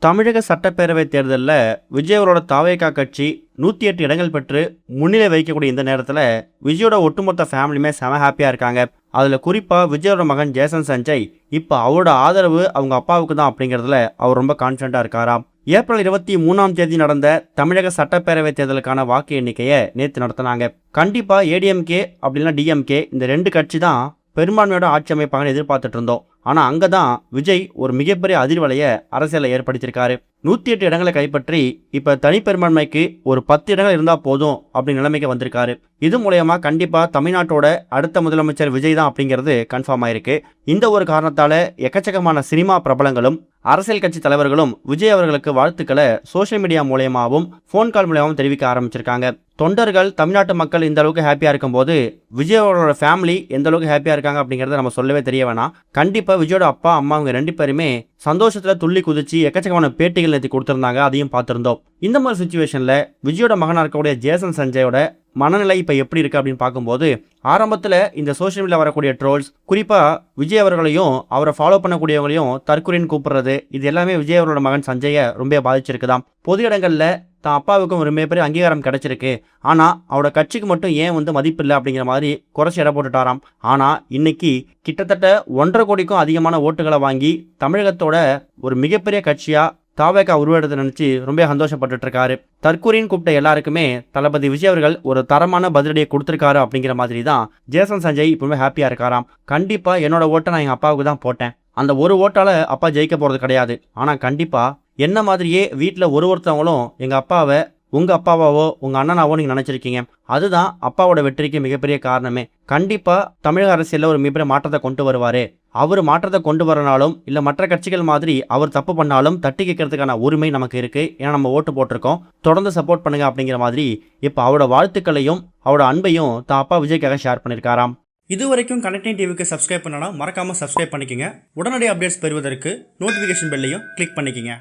தமிழக சட்டப்பேரவை தேர்தலில் விஜய் அவரோட தாவேகா கட்சி 108 இடங்கள் பெற்று முன்னிலை வைக்கக்கூடிய இந்த நேரத்தில் விஜயோட ஒட்டுமொத்த ஃபேமிலியுமே செம ஹாப்பியாக இருக்காங்க. அதில் குறிப்பாக விஜயோட மகன் ஜேசன் சஞ்சய் இப்போ அவரோட ஆதரவு அவங்க அப்பாவுக்கு தான் அப்படிங்கிறதுல அவர் ரொம்ப கான்ஃபிடண்ட்டாக இருக்காராம். ஏப்ரல் 23ஆம் தேதி நடந்த தமிழக சட்டப்பேரவை தேர்தலுக்கான வாக்கு எண்ணிக்கையை நேற்று நடத்தினாங்க. கண்டிப்பாக ஏடிஎம்கே அப்படின்னா டிஎம்கே இந்த ரெண்டு கட்சி தான் பெரும்பான்மையோட ஆட்சி அமைப்பாங்கன்னு எதிர்பார்த்துட்டு இருந்தோம். ஆனால் அங்கே தான் விஜய் ஒரு மிகப்பெரிய அதிர்வலையை அரசியலில் ஏற்படுத்தியிருக்காரு. 108 இடங்களை கைப்பற்றி இப்போ தனிப்பெரும்பான்மைக்கு ஒரு 10 இடங்கள் இருந்தால் போதும் அப்படி நிலைமைக்கு வந்திருக்காரு. இது மூலயமா கண்டிப்பாக தமிழ்நாட்டோட அடுத்த முதலமைச்சர் விஜய் தான் அப்படிங்கிறது கன்ஃபார்ம் ஆயிருக்கு. இந்த ஒரு காரணத்தால் எக்கச்சக்கமான சினிமா பிரபலங்களும் அரசியல் கட்சி தலைவர்களும் விஜய் அவர்களுக்கு வாழ்த்துக்களை சோஷியல் மீடியா மூலயமாவும் ஃபோன் கால் மூலமாகவும் தெரிவிக்க ஆரம்பிச்சிருக்காங்க. தொண்டர்கள் தமிழ்நாட்டு மக்கள் இந்த அளவுக்கு ஹாப்பியாக இருக்கும்போது விஜய் அவரோட ஃபேமிலி எந்த அளவுக்கு ஹாப்பியாக இருக்காங்க அப்படிங்கிறத நம்ம சொல்லவே தெரிய வேணாம். கண்டிப்பாக விஜயோட அப்பா அம்மா அவங்க ரெண்டு பேருமே சந்தோஷத்தில் துள்ளி குதிச்சு எக்கச்சக்கமான பேட்டிகள் நேற்று கொடுத்துருந்தாங்க. அதையும் பார்த்துருந்தோம். இந்த மாதிரி சுச்சுவேஷனில் விஜயோட மகனாக இருக்கக்கூடிய ஜேசன் சஞ்சயோட மனநிலை இப்போ எப்படி இருக்குது அப்படின்னு பார்க்கும்போது ஆரம்பத்தில் இந்த சோஷியல் மீடியா வரக்கூடிய ட்ரோல்ஸ், குறிப்பாக விஜய் அவர்களையும் அவரை ஃபாலோ பண்ணக்கூடியவங்களையும் தற்கொலைன்னு கூப்பிடுறது, இது எல்லாமே விஜய் அவரோட மகன் சஞ்சயை ரொம்ப பாதிச்சிருக்குதாம். பொது இடங்களில் தான் அப்பாவுக்கும் ஒரு மிகப்பெரிய அங்கீகாரம் கிடைச்சிருக்கு, ஆனால் அவரோட கட்சிக்கு மட்டும் ஏன் மதிப்பு இல்லை அப்படிங்கிற மாதிரி குறைச்சி இட போட்டுட்டாராம். ஆனால் இன்னைக்கு கிட்டத்தட்ட 1.5 கோடிக்கும் அதிகமான ஓட்டுகளை வாங்கி தமிழகத்தோட ஒரு மிகப்பெரிய கட்சியாக தாவேகா உருவெடுத்து நினைச்சு ரொம்ப சந்தோஷப்பட்டு இருக்காரு. தற்கூரின்னு கூப்பிட்ட எல்லாருக்குமே தளபதி விஜய் அவர்கள் ஒரு தரமான பதிலடியை கொடுத்துருக்காரு அப்படிங்கிற மாதிரி தான் ஜேசன் சஞ்சய் இப்பவுமே ஹாப்பியா இருக்காராம். கண்டிப்பா என்னோட ஓட்டை நான் எங்க அப்பாவுக்கு தான் போட்டேன். அந்த ஒரு ஓட்டால அப்பா ஜெயிக்க போறது கிடையாது. ஆனா கண்டிப்பா என்ன மாதிரியே வீட்டில் ஒருத்தவங்களும் எங்க அப்பாவை உங்க அப்பாவாவோ உங்க அண்ணனாவோ நீங்க நினைச்சிருக்கீங்க. அதுதான் அப்பாவோட வெற்றிக்கு மிகப்பெரிய காரணமே. கண்டிப்பா தமிழக அரசியல்ல ஒரு மிகப்பெரிய மாற்றத்தை கொண்டு வருவாரு. அவர் மாற்றத்தை கொண்டு வரனாலும் இல்ல மற்ற கட்சிகள் மாதிரி அவர் தப்பு பண்ணாலும் தட்டி கேட்கறதுக்கான உரிமை நமக்கு இருக்கு. ஏன்னா நம்ம ஓட்டு போட்டிருக்கோம், தொடர்ந்து சப்போர்ட் பண்ணுங்க அப்படிங்கிற மாதிரி இப்போ அவரோட வாழ்த்துக்களையும் அவரோட அன்பையும் தான் அப்பா விஜய்க்காக ஷேர் பண்ணியிருக்காராம். இது வரைக்கும் கனெக்டிங் டிவிக்கு சப்ஸ்கிரைப் பண்ணனா மறக்காம சப்ஸ்கிரைப் பண்ணிக்கங்க. உடனடி அப்டேட்ஸ் பெறுவதற்கு நோட்டிஃபிகேஷன் பெல்லையும் கிளிக் பண்ணிக்கங்க.